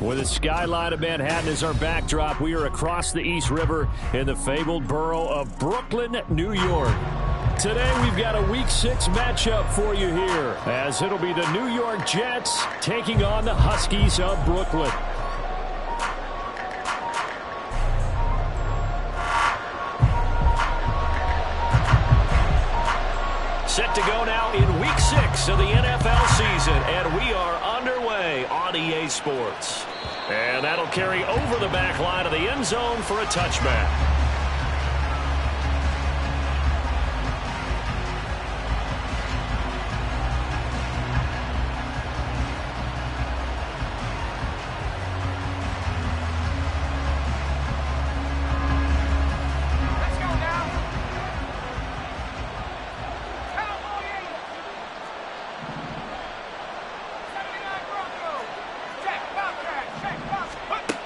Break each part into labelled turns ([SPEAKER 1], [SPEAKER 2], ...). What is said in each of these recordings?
[SPEAKER 1] With the skyline of Manhattan as our backdrop, we are across the East River in the fabled borough of Brooklyn, New York. Today we've got a Week 6 matchup for you here, as it'll be the New York Jets taking on the Huskies of Brooklyn. Set to go now in Week 6 of the NFL season, and we are underway on EA Sports. And that'll carry over the back line of the end zone for a touchback.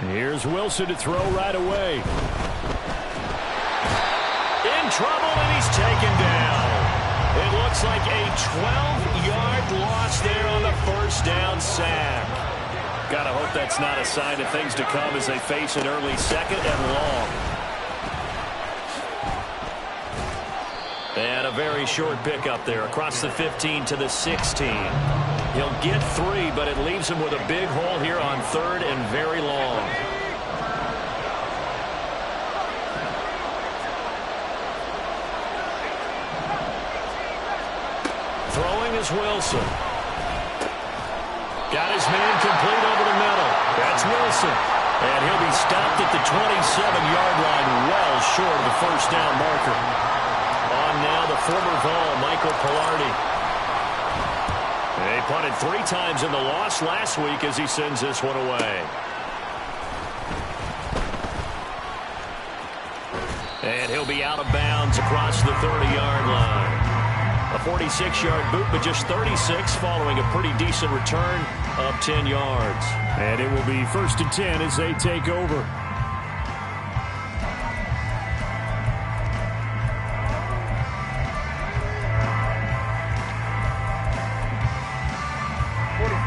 [SPEAKER 1] Here's Wilson to throw right away. In trouble, and he's taken down. It looks like a 12-yard loss there on the first down sack. Gotta hope that's not a sign of things to come as they face an early second and long. And a very short pickup there across the 15 to the 16. He'll get 3, but it leaves him with a big hole here on third and very long. Throwing is Wilson. Got his man complete over the middle. That's Wilson. And he'll be stopped at the 27-yard line, well short of the first down marker. On now the former Vol, Michael Pilardi. They punted 3 times in the loss last week as he sends this one away. And he'll be out of bounds across the 30-yard line. A 46-yard boot, but just 36 following a pretty decent return of 10 yards. And it will be 1st and 10 as they take over.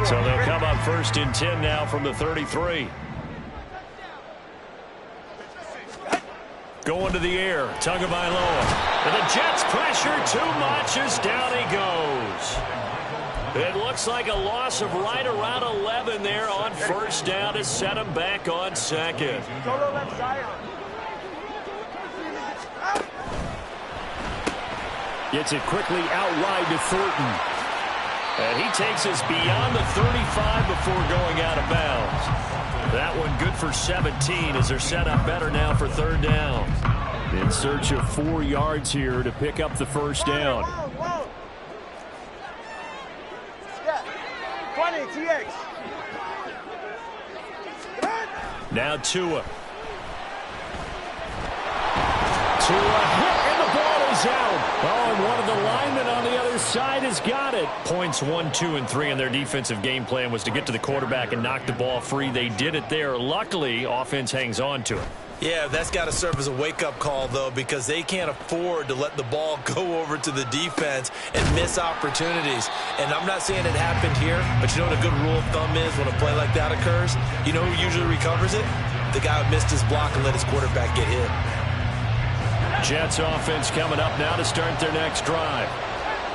[SPEAKER 1] So they'll come up 1st and 10 now from the 33. Going to the air, Tagovailoa. And the Jets pressure too much as down he goes. It looks like a loss of right around 11 there on first down to set him back on second. Gets it quickly out wide to Thornton. And he takes us beyond the 35 before going out of bounds. That one good for 17 as they're set up better now for third down. In search of 4 yards here to pick up the first down. Now Tua. Tua hit and the ball is out. Oh, and one of the linemen on the other side has got it. Points 1, 2, and 3 in their defensive game plan was to get to the quarterback and knock the ball free. They did it there. Luckily, offense hangs on to it.
[SPEAKER 2] Yeah, that's got to serve as a wake-up call, though, because they can't afford to let the ball go over to the defense and miss opportunities. And I'm not saying it happened here, but you know what a good rule of thumb is when a play like that occurs? You know who usually recovers it? The guy who missed his block and let his quarterback get hit.
[SPEAKER 1] Jets offense coming up now to start their next drive.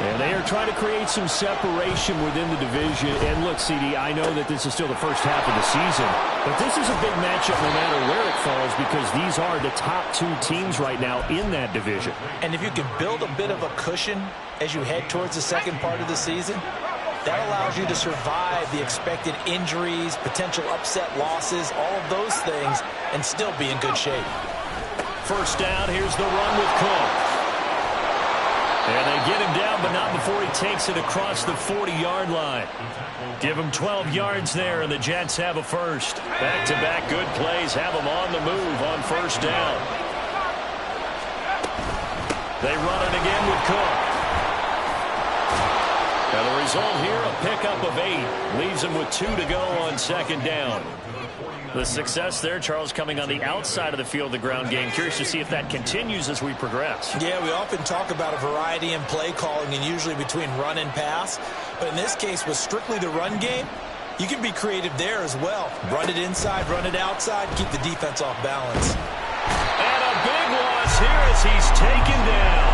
[SPEAKER 1] And they are trying to create some separation within the division. And look, CD, I know that this is still the first half of the season, but this is a big matchup no matter where it falls because these are the top 2 teams right now in that division.
[SPEAKER 2] And if you can build a bit of a cushion as you head towards the second part of the season, that allows you to survive the expected injuries, potential upset losses, all of those things, and still be in good shape.
[SPEAKER 1] First down, here's the run with Cook. And they get him down, but not before he takes it across the 40-yard line. Give him 12 yards there, and the Jets have a first. Back-to-back good plays have them on the move on first down. They run it again with Cook. And the result here, a pickup of 8. Leaves them with 2 to go on second down. The success there, Charles, coming on the outside of the field, the ground game. Curious to see if that continues as we progress.
[SPEAKER 2] Yeah, we often talk about a variety in play calling and usually between run and pass. But in this case, with strictly the run game, You can be creative there as well. Run it inside, run it outside, keep the defense off balance.
[SPEAKER 1] And a big loss here as he's taken down.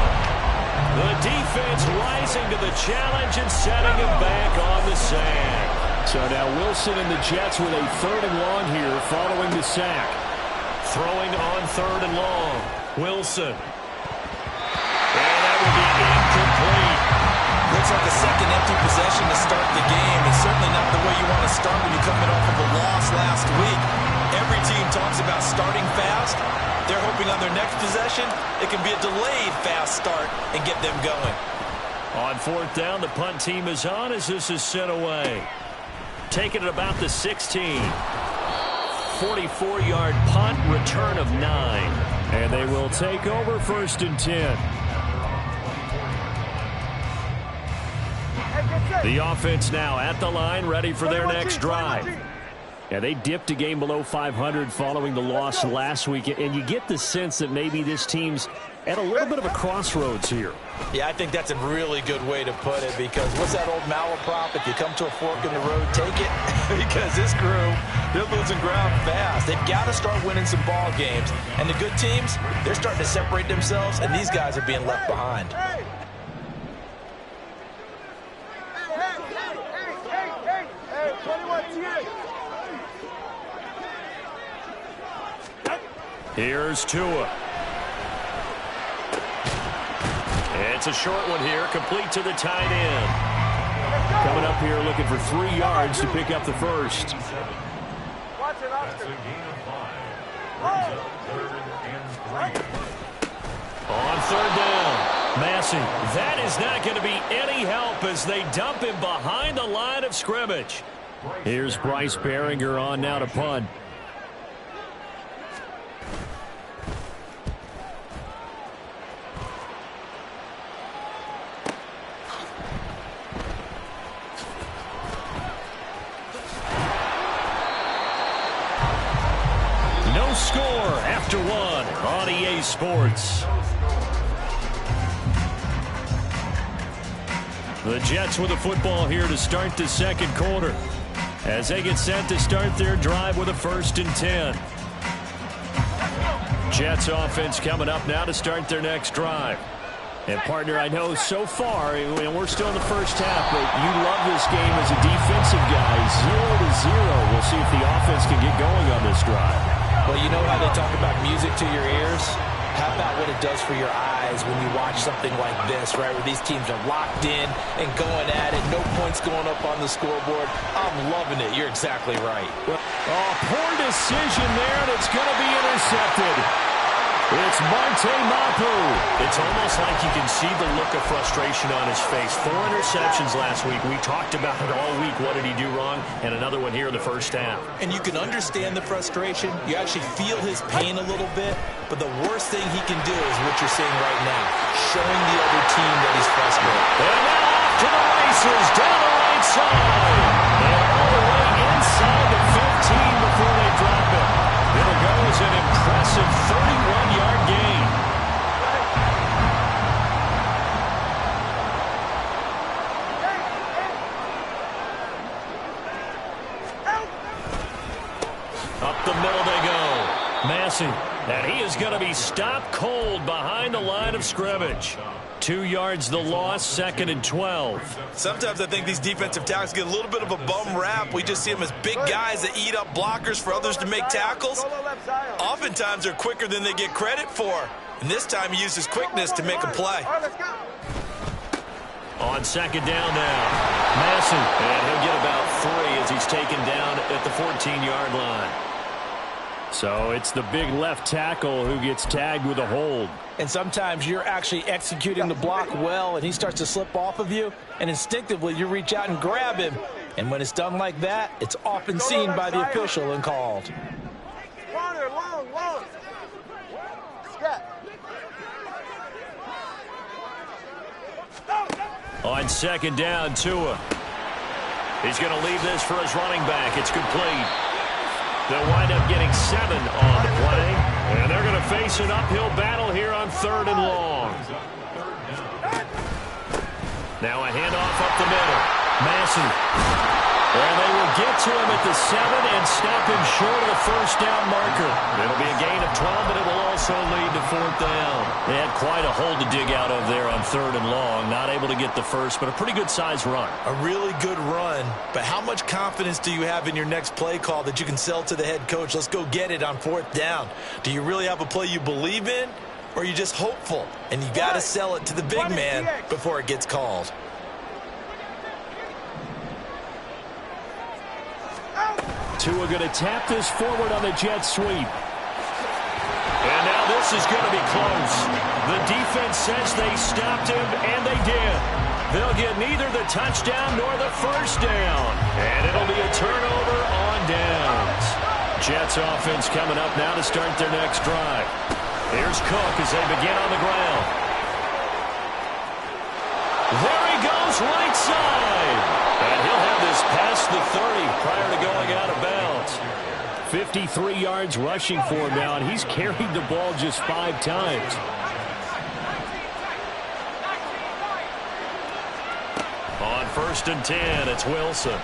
[SPEAKER 1] The defense rising to the challenge and setting him back on the sand. So now Wilson and the Jets with a 3rd and long here following the sack. Throwing on 3rd and long. Wilson. And that will be incomplete.
[SPEAKER 2] Looks like a second empty possession to start the game. It's certainly not the way you want to start when you're coming off of a loss last week. Every team talks about starting fast. They're hoping on their next possession, it can be a delayed fast start and get them going.
[SPEAKER 1] On 4th down, the punt team is on as this is sent away. Taking it about the 16. 44-yard punt, return of 9. And they will take over 1st and 10. The offense now at the line, ready for their next drive. Yeah, they dipped a game below 500 following the loss last week, and you get the sense that maybe this team's at a little bit of a crossroads here.
[SPEAKER 2] Yeah, I think that's a really good way to put it, because what's that old malaprop? If you come to a fork in the road, take it. Because this crew, they're losing ground fast. They've got to start winning some ball games. And the good teams, they're starting to separate themselves, and these guys are being left behind.
[SPEAKER 1] Here's Tua. It's a short one here, complete to the tight end. Coming up here looking for 3 yards to pick up the first. On 3rd down, Massey. That is not going to be any help as they dump him behind the line of scrimmage. Here's Bryce Behringer on now to punt. No score after 1 on EA Sports. The Jets with the football here to start the 2nd quarter, as they get set to start their drive with a 1st and 10. Jets offense coming up now to start their next drive. And, partner, I know so far, and we're still in the first half, but you love this game as a defensive guy. 0-0. We'll see if the offense can get going on this drive.
[SPEAKER 2] Well, you know how they talk about music to your ears? How about what it does for your eyes when you watch something like this, right, where these teams are locked in and going at it, no points going up on the scoreboard? I'm loving it. You're exactly right.
[SPEAKER 1] Oh, poor decision there, and it's going to be intercepted. It's Marte Mapu. It's almost like you can see the look of frustration on his face. 4 interceptions last week. We talked about it all week. What did he do wrong? And another one here in the first half.
[SPEAKER 2] And you can understand the frustration. You actually feel his pain a little bit. But the worst thing he can do is what you're seeing right now, showing the other team that he's frustrated.
[SPEAKER 1] And now off to the races, down the right side. And all the way inside the 15 before they drop it. It'll go as an impressive 31-yard gain. Up the middle they go. Massey. And he is going to be stopped cold behind the line of scrimmage. 2 yards the loss, 2nd and 12.
[SPEAKER 2] Sometimes I think these defensive tackles get a little bit of a bum rap. We just see them as big guys that eat up blockers for others to make tackles. Oftentimes they're quicker than they get credit for. And this time he used his quickness to make a play.
[SPEAKER 1] On 2nd down now, Massey. And he'll get about 3 as he's taken down at the 14-yard line. So it's the big left tackle who gets tagged with a hold.
[SPEAKER 2] And sometimes you're actually executing the block well, and he starts to slip off of you, and instinctively you reach out and grab him. And when it's done like that, it's often seen by the official and called.
[SPEAKER 1] On 2nd down, Tua. He's going to leave this for his running back. It's complete. They'll wind up getting 7 on the play. And they're going to face an uphill battle here on 3rd and long. Now a handoff up the middle. Massey. And they will get to him at the 7 and stop him short of the first down marker. It'll be a gain of 12, but it will also lead to 4th down. They had quite a hole to dig out of there on 3rd and long. Not able to get the first, but a pretty good-sized run.
[SPEAKER 2] A really good run, but how much confidence do you have in your next play call that you can sell to the head coach? Let's go get it on 4th down. Do you really have a play you believe in, or are you just hopeful? And you got to sell it to the big man before it gets called.
[SPEAKER 1] Tua going to tap this forward on the jet sweep. And now this is going to be close. The defense says they stopped him, and they did. They'll get neither the touchdown nor the first down. And it'll be a turnover on downs. Jets offense coming up now to start their next drive. Here's Cook as they begin on the ground. There he goes, right side. And he'll have this past the 30 prior to going out of bounds. 53 yards rushing for him now, and he's carried the ball just 5 times. On 1st and 10, it's Wilson.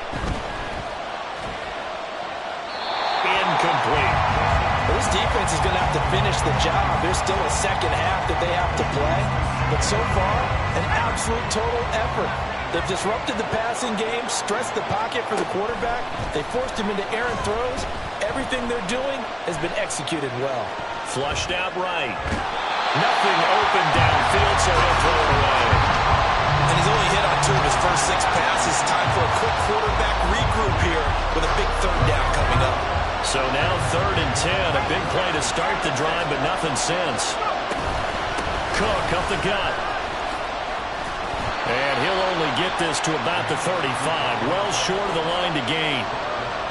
[SPEAKER 1] Incomplete.
[SPEAKER 2] Well, this defense is going to have to finish the job. There's still a second half that they have to play. But so far, an absolute total effort. They've disrupted the passing game, stressed the pocket for the quarterback. They forced him into errant throws. Everything they're doing has been executed well.
[SPEAKER 1] Flushed out right. Nothing open downfield, so he'll throw it away.
[SPEAKER 2] And he's only hit on 2 of his first 6 passes. Time for a quick quarterback regroup here with a big 3rd down coming up.
[SPEAKER 1] So now 3rd and 10. A big play to start the drive, but nothing since. Cook up the gut. And he'll only get this to about the 35. Well short of the line to gain.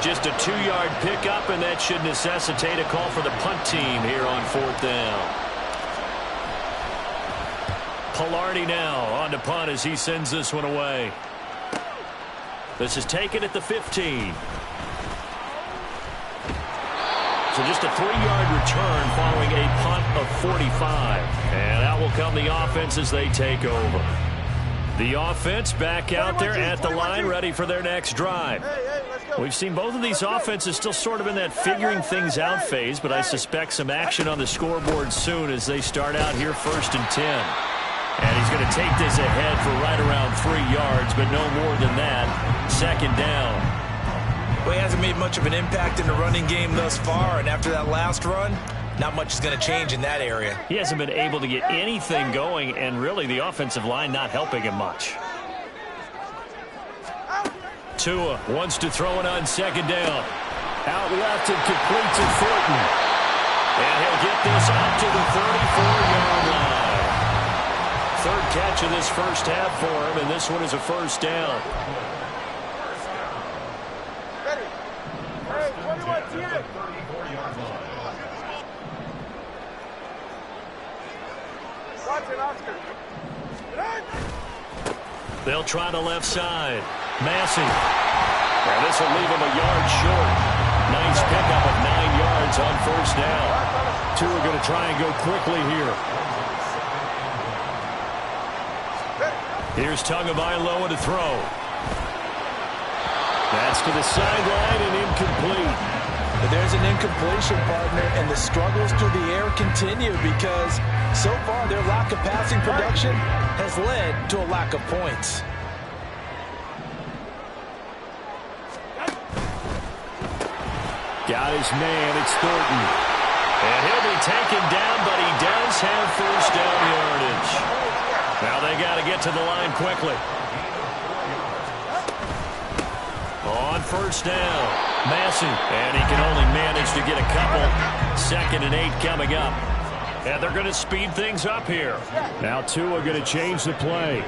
[SPEAKER 1] Just a 2-yard pickup, and that should necessitate a call for the punt team here on 4th down. Pilardi now on to punt as he sends this one away. This is taken at the 15. So just a 3-yard return following a punt of 45. And out will come the offense as they take over. The offense back out there at the line, ready for their next drive. We've seen both of these offenses still sort of in that figuring things out phase, but I suspect some action on the scoreboard soon as they start out here 1st and 10. And he's going to take this ahead for right around 3 yards, but no more than that. 2nd down.
[SPEAKER 2] Well, he hasn't made much of an impact in the running game thus far, and after that last run, not much is going to change in that area.
[SPEAKER 1] He hasn't been able to get anything going, and really the offensive line not helping him much. Tua wants to throw it on 2nd down. Out left and complete to Thornton. And he'll get this out to the 34-yard line. 3rd catch of this first half for him, and this one is a 1st down. They'll try the left side. Massey. And this will leave him a yard short. Nice pickup of 9 yards on 1st down. Two are going to try and go quickly here. Here's Tagovailoa to throw. That's to the sideline and incomplete.
[SPEAKER 2] But there's an incompletion, partner, and the struggles through the air continue because so far their lack of passing production has led to a lack of points.
[SPEAKER 1] Got his man, it's Thornton. And he'll be taken down, but he does have 1st down yardage. Now they got to get to the line quickly. On 1st down, Massey. And he can only manage to get a couple. 2nd and 8 coming up. And they're going to speed things up here. Now Tua going to change the play.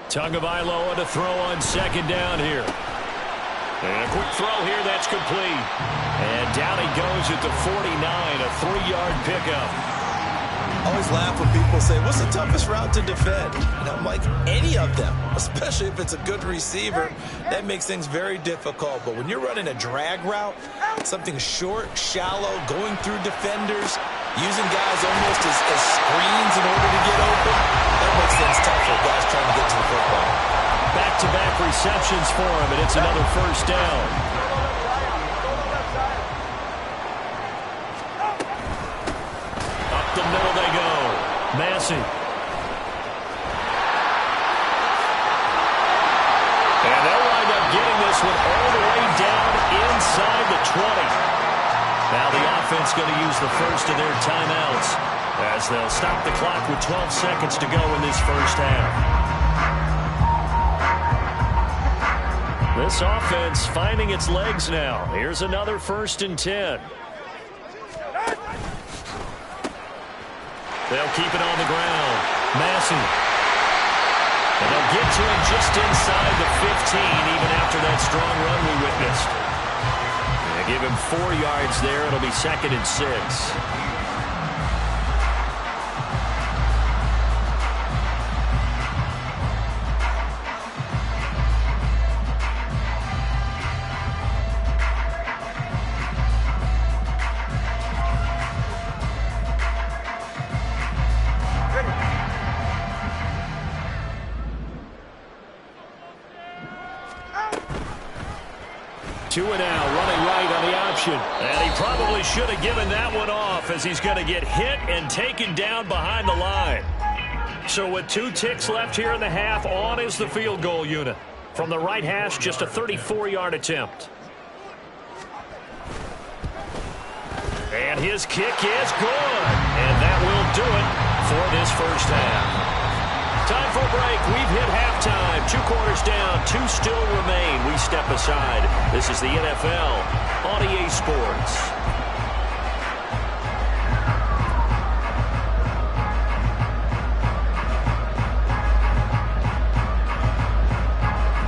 [SPEAKER 1] Tagovailoa to throw on 2nd down here. And a quick throw here, that's complete. And down he goes at the 49, a 3-yard pickup.
[SPEAKER 2] I always laugh when people say, what's the toughest route to defend? And I'm like, any of them, especially if it's a good receiver. That makes things very difficult. But when you're running a drag route, something short, shallow, going through defenders, using guys almost as screens in order to get open. That makes things tough for guys trying to get to the football.
[SPEAKER 1] Back-to-back receptions for him, and it's another first down. Up the middle they go. Massey. And they'll wind up getting this one all the way down inside the 20. Now the offense going to use the first of their timeouts as they'll stop the clock with 12 seconds to go in this first half. This offense finding its legs now. Here's another 1st and 10. They'll keep it on the ground. Massey. And they'll get to him just inside the 15, even after that strong run we witnessed. They give him 4 yards there. It'll be 2nd and 6. Two and out, running right on the option. And he probably should have given that one off as he's going to get hit and taken down behind the line. So with 2 ticks left here in the half, on is the field goal unit. From the right hash, just a 34-yard attempt. And his kick is good. And that will do it for this first half. Time for a break. We've hit halftime. 2 quarters down. 2 still remain. We step aside. This is the NFL on EA Sports.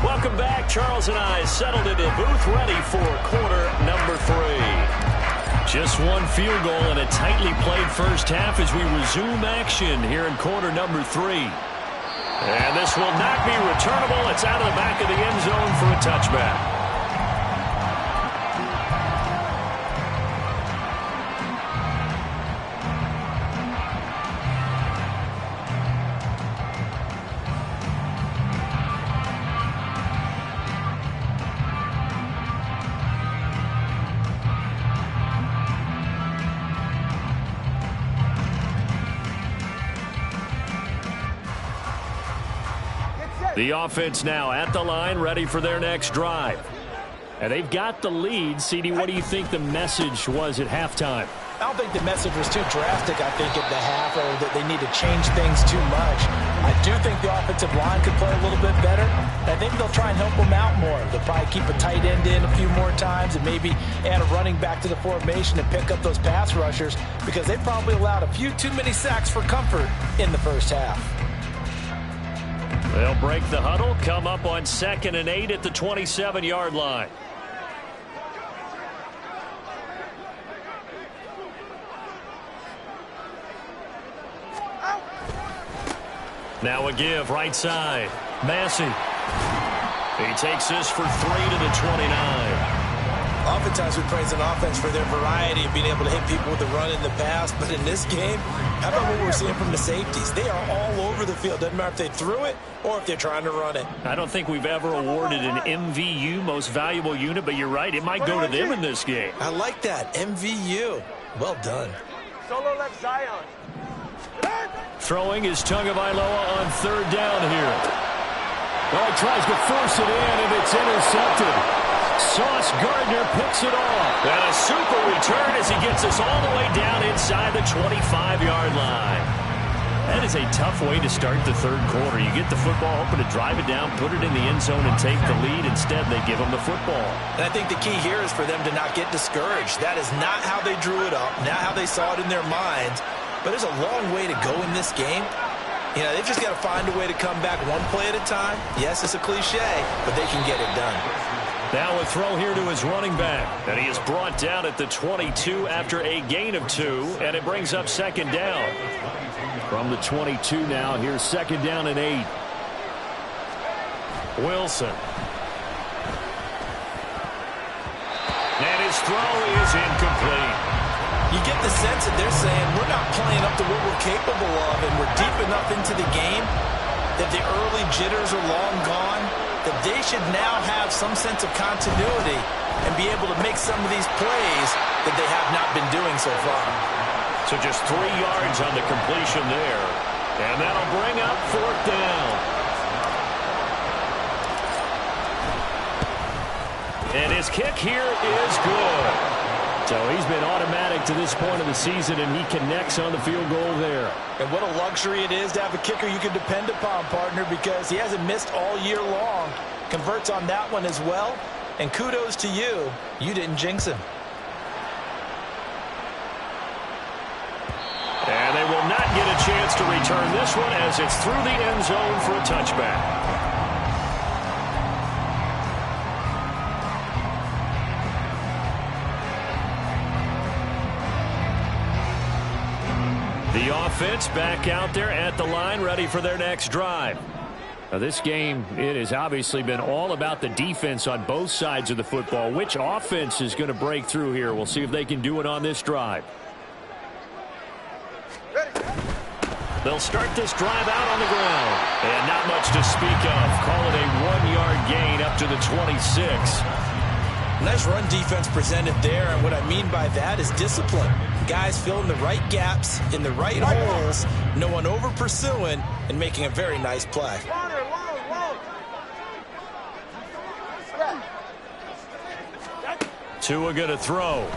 [SPEAKER 1] Welcome back. Charles and I settled into the booth ready for quarter number 3. Just 1 field goal and a tightly played first half as we resume action here in quarter number 3. And this will not be returnable. It's out of the back of the end zone for a touchback. The offense now at the line, ready for their next drive. And they've got the lead. CD, what do you think the message was at halftime?
[SPEAKER 3] I don't think the message was too drastic, I think, at the half, or that they need to change things too much. I do think the offensive line could play a little bit better. I think they'll try and help them out more. They'll probably keep a tight end in a few more times and maybe add a running back to the formation and pick up those pass rushers, because they probably allowed a few too many sacks for comfort in the first half.
[SPEAKER 1] They'll break the huddle, come up on 2nd and 8 at the 27-yard line. Now a give, right side. Massey. He takes this for 3 to the 29.
[SPEAKER 2] Oftentimes we praise an offense for their variety of being able to hit people with the run in the pass. But in this game, how about what we're seeing from the safeties? They are all over the field. Doesn't matter if they threw it or if they're trying to run it.
[SPEAKER 1] I don't think we've ever awarded an MVU, most valuable unit, but you're right. It might go to them in this game.
[SPEAKER 2] I like that. MVU. Well done.
[SPEAKER 4] Solo left Zion.
[SPEAKER 1] Throwing is Tagovailoa on 3rd down here. Oh, he tries to force it in, and it's intercepted. Sauce Gardner picks it off. And a super return as he gets us all the way down inside the 25-yard line. That is a tough way to start the 3rd quarter. You get the football, hoping to drive it down, put it in the end zone, and take the lead. Instead, they give them the football.
[SPEAKER 2] And I think the key here is for them to not get discouraged. That is not how they drew it up, not how they saw it in their minds. But there's a long way to go in this game. You know, they've just got to find a way to come back one play at a time. Yes, it's a cliche, but they can get it done.
[SPEAKER 1] Now a throw here to his running back. And he is brought down at the 22 after a gain of 2. And it brings up 2nd down. From the 22 now, here's 2nd down and 8. Wilson. And his throw is incomplete.
[SPEAKER 2] You get the sense that they're saying we're not playing up to what we're capable of, and we're deep enough into the game that the early jitters are long gone, that they should now have some sense of continuity and be able to make some of these plays that they have not been doing so far.
[SPEAKER 1] So just 3 yards on the completion there. And that'll bring up 4th down. And his kick here is good. So he's been automatic to this point of the season, and he connects on the field goal there.
[SPEAKER 3] And what a luxury it is to have a kicker you can depend upon, partner, because he hasn't missed all year long. Converts on that one as well. And kudos to you. You didn't jinx him.
[SPEAKER 1] And they will not get a chance to return this one as it's through the end zone for a touchback. The offense back out there at the line, ready for their next drive. Now this game, it has obviously been all about the defense on both sides of the football. Which offense is going to break through here? We'll see if they can do it on this drive. They'll start this drive out on the ground. And not much to speak of. Call it a 1-yard gain up to the 26.
[SPEAKER 2] Nice run defense presented there, and what I mean by that is discipline. Guys filling the right gaps in the right holes, no one over pursuing, and making a very nice play.
[SPEAKER 1] Tua going to throw.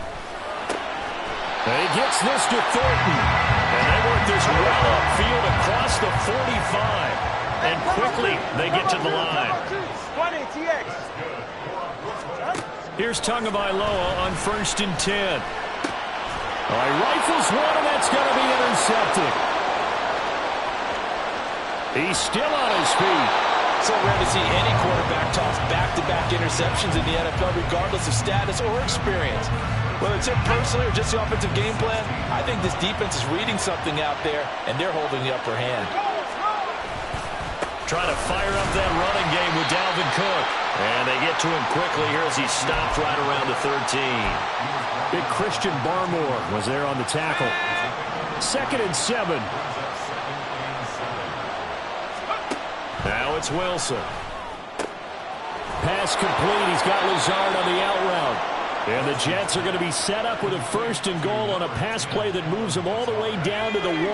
[SPEAKER 1] And he gets this to Thornton. And they work this well upfield across the 45. And quickly they get to the line. Here's Tagovailoa on 1st and 10. All right, rifles one, and that's going to be intercepted. He's still on his feet.
[SPEAKER 3] So rare to see any quarterback toss back-to-back interceptions in the NFL, regardless of status or experience. Whether it's him personally or just the offensive game plan, I think this defense is reading something out there, and they're holding the upper hand.
[SPEAKER 1] Trying to fire up that running game with Dalvin Cook. And they get to him quickly here as he stopped right around the 13. Big Christian Barmore was there on the tackle. 2nd and 7. Now it's Wilson. Pass complete. He's got Lazard on the out route. And the Jets are going to be set up with a 1st and goal on a pass play that moves them all the way down to the 1.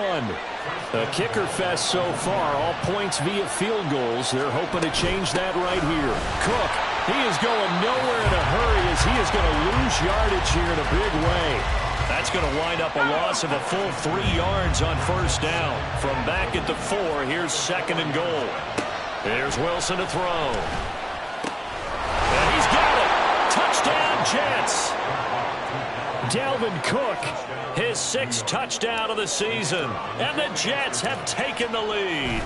[SPEAKER 1] A kicker fest so far, all points via field goals. They're hoping to change that right here. Cook, he is going nowhere in a hurry as he is going to lose yardage here in a big way. That's going to wind up a loss of a full 3 yards on 1st down. From back at the 4, here's 2nd and goal. There's Wilson to throw. And he's got it. Touchdown, Jets. Dalvin Cook, his 6th touchdown of the season. And the Jets have taken the lead.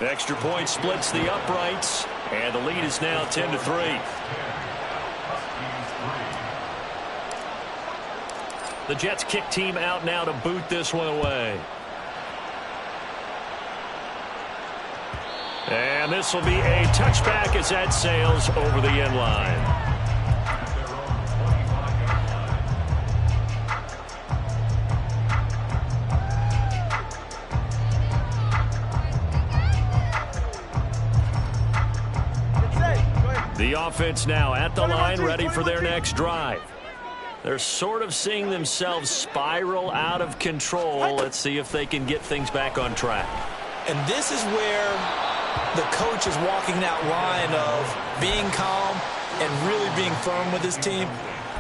[SPEAKER 1] Extra point splits the uprights. And the lead is now 10-3. The Jets kick team out now to boot this one away. And this will be a touchback as that sails over the end line. The offense now at the line, ready for their next drive. They're sort of seeing themselves spiral out of control. Let's see if they can get things back on track.
[SPEAKER 2] And this is where the coach is walking that line of being calm and really being firm with his team.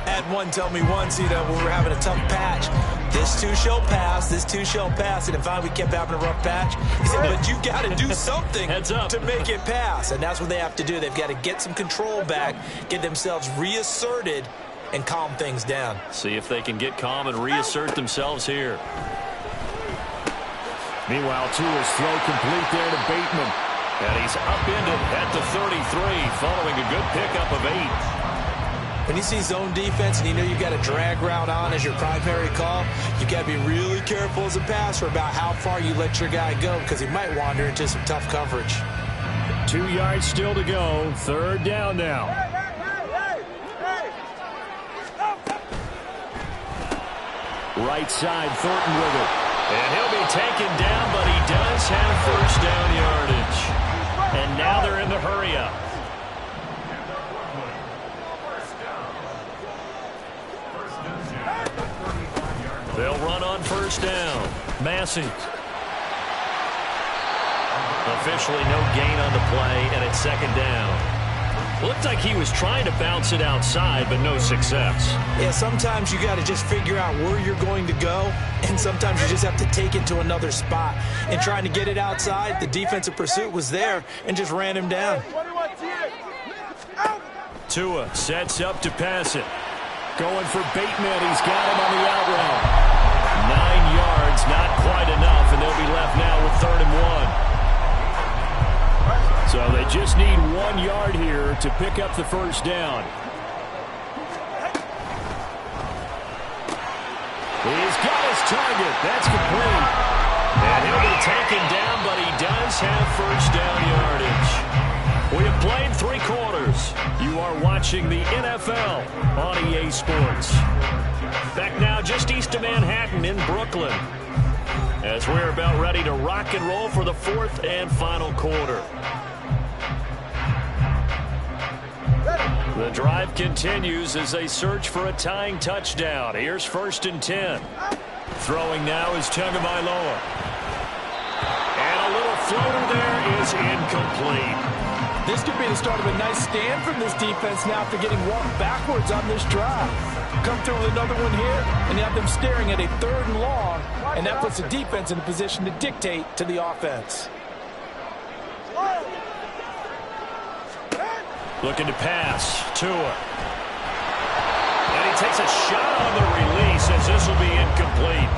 [SPEAKER 2] Had one tell me once, when we were having a tough patch, this too shall pass, this too shall pass. And finally we kept having a rough patch. He said, but you got to do something to make it pass. And that's what they have to do. They've got to get some control back, get themselves reasserted, and calm things down.
[SPEAKER 1] See if they can get calm and reassert themselves here. Meanwhile, Tua's throw complete there to Bateman. And he's upended at the 33, following a good pickup of 8.
[SPEAKER 2] When you see zone defense and you know you've got a drag route on as your primary call, you've got to be really careful as a passer about how far you let your guy go because he might wander into some tough coverage.
[SPEAKER 1] 2 yards still to go. 3rd down now. Right side, Thornton with it. And he'll be taken down, but he does have first down yardage. And now they're in the hurry-up. They'll run on first down. Massey. Officially no gain on the play, and it's second down. Looked like he was trying to bounce it outside, but no success.
[SPEAKER 3] Yeah, sometimes you got to just figure out where you're going to go, and sometimes you just have to take it to another spot. And trying to get it outside, the defensive pursuit was there and just ran him down.
[SPEAKER 1] Tua sets up to pass it. Going for Bateman. He's got him on the out route. 9 yards, not quite enough, and they'll be left now with 3rd and 1. So they just need 1 yard here to pick up the first down. He's got his target. That's complete. And he'll be taken down, but he does have first down yardage. We have played 3 quarters. You are watching the NFL on EA Sports. Back now just east of Manhattan in Brooklyn, as we're about ready to rock and roll for the 4th and final quarter. The drive continues as they search for a tying touchdown. Here's 1st and 10. Throwing now is Tagovailoa. And a little floater there is incomplete.
[SPEAKER 3] This could be the start of a nice stand from this defense now after getting walked backwards on this drive. Come through with another one here, and you have them staring at a 3rd and long, and that puts the defense in a position to dictate to the offense.
[SPEAKER 1] Looking to pass. Tua. And he takes a shot on the release as this will be incomplete.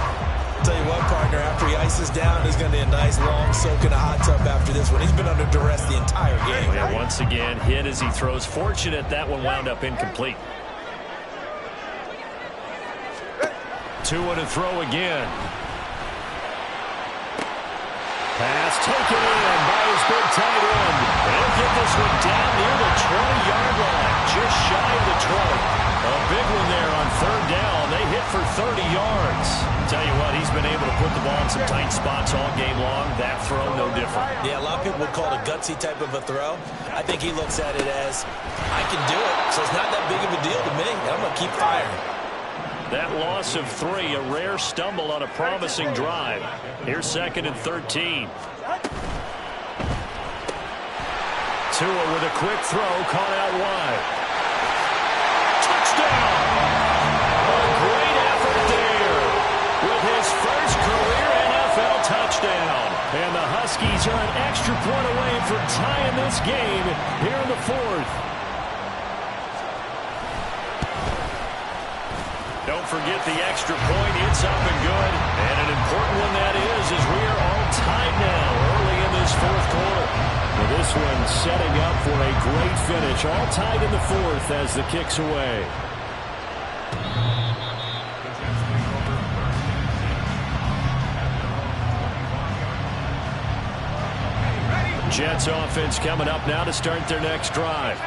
[SPEAKER 2] Tell you what, partner, after he ices down, there's going to be a nice long soak in a hot tub after this one. He's been under duress the entire game.
[SPEAKER 1] Yeah, once again, hit as he throws. Fortunate that one wound up incomplete. Tua to throw again. Pass taken in by his big tight end. They'll get this one down near the 20-yard line, just shy of the 20. A big one there on 3rd down. They hit for 30 yards. Tell you what, he's been able to put the ball in some tight spots all game long. That throw, no different.
[SPEAKER 2] Yeah, a lot of people would call it a gutsy type of a throw. I think he looks at it as, I can do it, so it's not that big of a deal to me. I'm going to keep firing.
[SPEAKER 1] That loss of 3, a rare stumble on a promising drive. Here's 2nd and 13. Tua with a quick throw, caught out wide. Touchdown! A great effort there with his first career NFL touchdown. And the Huskies are an extra point away from tying this game here in the 4th. Don't forget the extra point. It's up and good. And an important one that is as we are all tied now early in this 4th quarter. Well, this one setting up for a great finish. All tied in the 4th as the kick's away. Jets offense coming up now to start their next drive.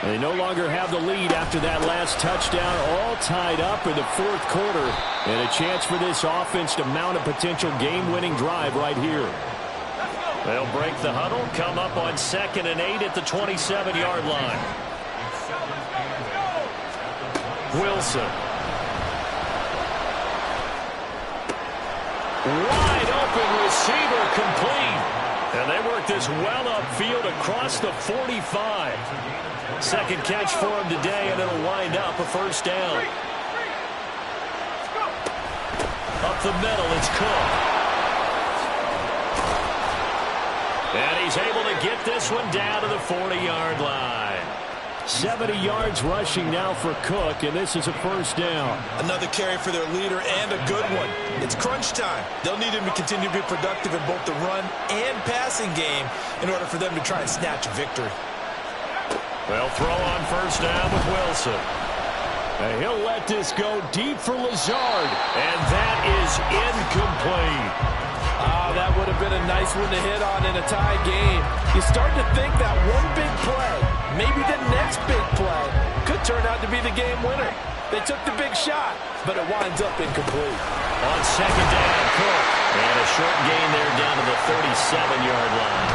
[SPEAKER 1] They no longer have the lead after that last touchdown, all tied up in the 4th quarter. And a chance for this offense to mount a potential game-winning drive right here. They'll break the huddle, come up on 2nd and 8 at the 27-yard line. Wilson. Wide open receiver complete. And they work this well upfield across the 45. 2nd catch for him today, and it'll wind up a first down. Up the middle, it's Cook. And he's able to get this one down to the 40-yard line. 70 yards rushing now for Cook, and this is a first down.
[SPEAKER 2] Another carry for their leader and a good one. It's crunch time. They'll need him to continue to be productive in both the run and passing game in order for them to try and snatch a victory.
[SPEAKER 1] They'll throw on first down with Wilson. And he'll let this go deep for Lazard, and that is incomplete.
[SPEAKER 3] That would have been a nice one to hit on in a tie game. You start to think that one big play, maybe the next big play, could turn out to be the game winner. They took the big shot, but it winds up incomplete.
[SPEAKER 1] On second down, Cook. And a short gain there down to the 37-yard line.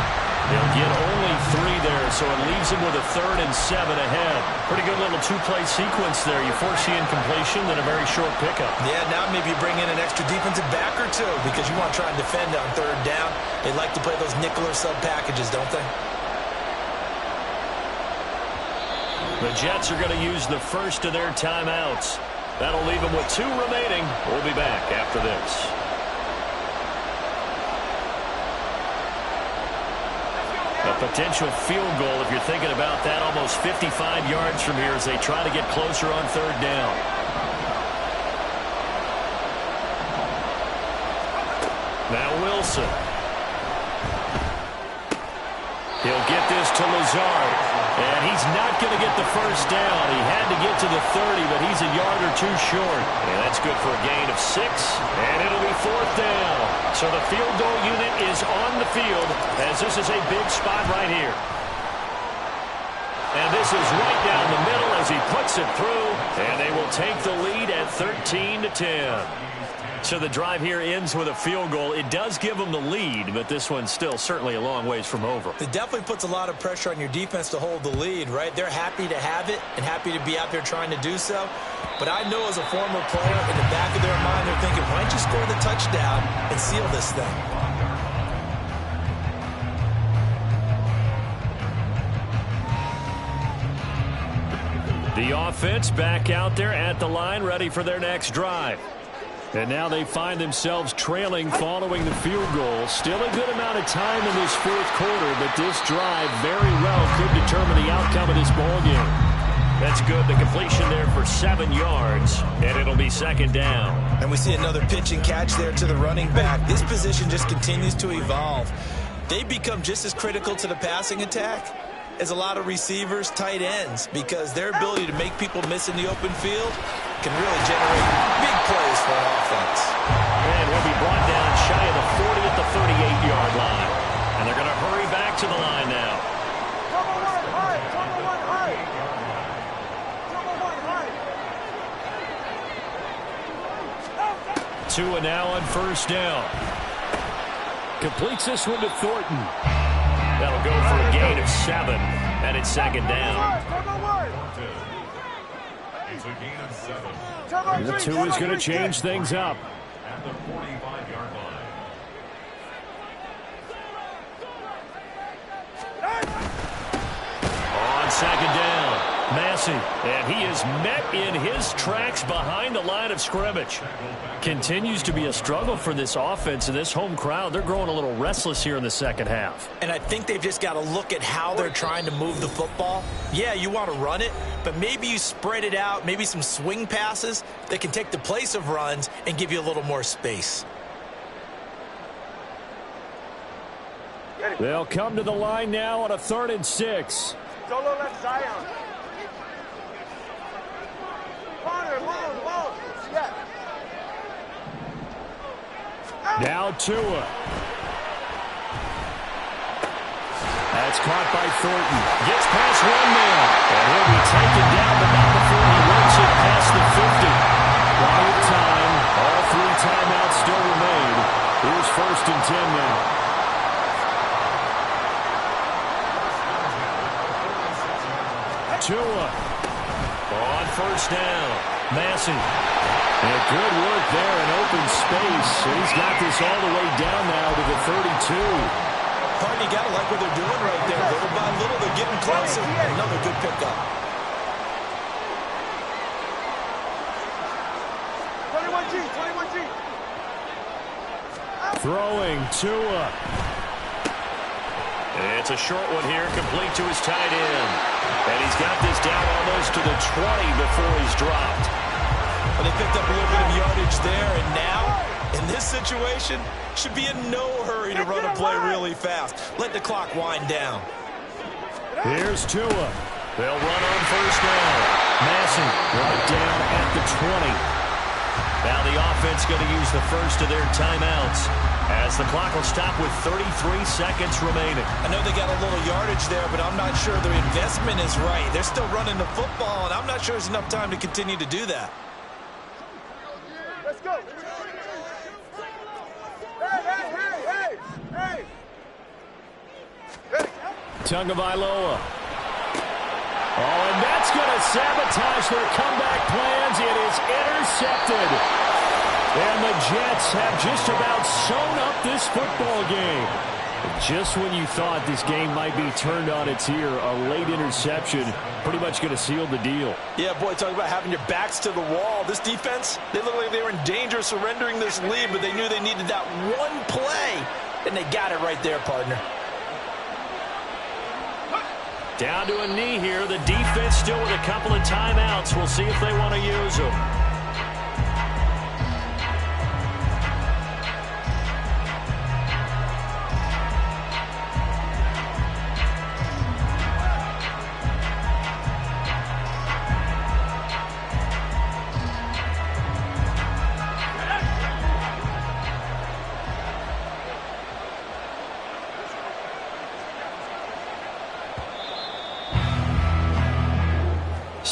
[SPEAKER 1] They'll get only 3 there, so it leaves them with a 3rd and 7 ahead. Pretty good little 2-play sequence there. You force the incompletion, then a very short pickup.
[SPEAKER 2] Yeah, now maybe you bring in an extra defensive back or two because you want to try and defend on 3rd down. They like to play those nickel or sub packages, don't they?
[SPEAKER 1] The Jets are going to use the first of their timeouts. That'll leave them with 2 remaining. We'll be back after this. A potential field goal, if you're thinking about that, almost 55 yards from here as they try to get closer on 3rd down. Now Wilson. He'll get this to Lazard. And he's not going to get the first down. He had to get to the 30, but he's a yard or 2 short. And that's good for a gain of 6. And it'll be 4th down. So the field goal unit is on the field as this is a big spot right here. And this is right down the middle as he puts it through. And they will take the lead at 13-10. So the drive here ends with a field goal. It does give them the lead, but this one's still certainly a long ways from over.
[SPEAKER 2] It definitely puts a lot of pressure on your defense to hold the lead, right? They're happy to have it and happy to be out there trying to do so. But I know as a former player, in the back of their mind, they're thinking, why don't you score the touchdown and seal this thing?
[SPEAKER 1] The offense back out there at the line, ready for their next drive. And now they find themselves trailing following the field goal. Still a good amount of time in this 4th quarter, but this drive very well could determine the outcome of this ballgame. That's good. The completion there for 7 yards, and it'll be 2nd down.
[SPEAKER 2] And we see another pitch and catch there to the running back. This position just continues to evolve. They become just as critical to the passing attack as a lot of receivers, tight ends, because their ability to make people miss in the open field can really generate big plays for an offense.
[SPEAKER 1] And will be brought down shy of the 40 at the 38-yard line. And they're going to hurry back to the line now. Tua now on 1st down. Completes this one to Thornton. That'll go for a gain of 7, and it's 2nd down. The 2 is going to change things up. At the 45-yard line. On 2nd down. Massey, and he is met in his tracks behind the line of scrimmage. Continues to be a struggle for this offense and this home crowd. They're growing a little restless here in the 2nd half.
[SPEAKER 2] And I think they've just got to look at how they're trying to move the football. Yeah, you want to run it, but maybe you spread it out, maybe some swing passes that can take the place of runs and give you a little more space.
[SPEAKER 1] They'll come to the line now on a 3rd and 6.
[SPEAKER 4] Solo left Zion. Yeah.
[SPEAKER 1] Now Tua. That's caught by Thornton. Gets past 1 man. And he'll be taken down, but not before he works it past the 50. Quiet time. All 3 timeouts still remain. Here's 1st and 10 now. Tua on 1st down. Massey. And good work there in open space. He's got this all the way down now to the 32.
[SPEAKER 2] Partner, you got to like what they're doing right there. Little by little, they're getting closer. Another good pickup.
[SPEAKER 4] 21G.
[SPEAKER 1] Throwing Tua. It's a short one here, complete to his tight end. And he's got this down almost to the 20 before he's dropped.
[SPEAKER 2] Well, they picked up a little bit of yardage there, and now, in this situation, should be in no hurry to run a play really fast. Let the clock wind down.
[SPEAKER 1] Here's Tua. They'll run on 1st down. Massey brought down at the 20. Now the offense going to use the first of their timeouts as the clock will stop with 33 seconds remaining.
[SPEAKER 2] I know they got a little yardage there, but I'm not sure their investment is right. They're still running the football, and I'm not sure there's enough time to continue to do that.
[SPEAKER 4] Let's go. Hey.
[SPEAKER 1] Tagovailoa. Oh, and that's going to sabotage their comeback plans. It is intercepted. And the Jets have just about sewn up this football game. Just when you thought this game might be turned on its ear, a late interception pretty much going to seal the deal.
[SPEAKER 2] Yeah, boy, talk about having your backs to the wall. This defense, they look like they were in danger of surrendering this lead, but they knew they needed that one play, and they got it right there, partner.
[SPEAKER 1] Down to a knee here. The defense still with a couple of timeouts. We'll see if they want to use them.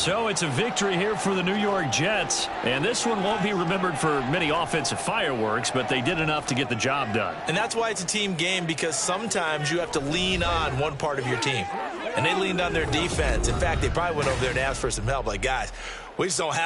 [SPEAKER 1] So it's a victory here for the New York Jets. And this one won't be remembered for many offensive fireworks, but they did enough to get the job done.
[SPEAKER 2] And that's why it's a team game, because sometimes you have to lean on one part of your team. And they leaned on their defense. In fact, they probably went over there and asked for some help. Like, guys, we just don't have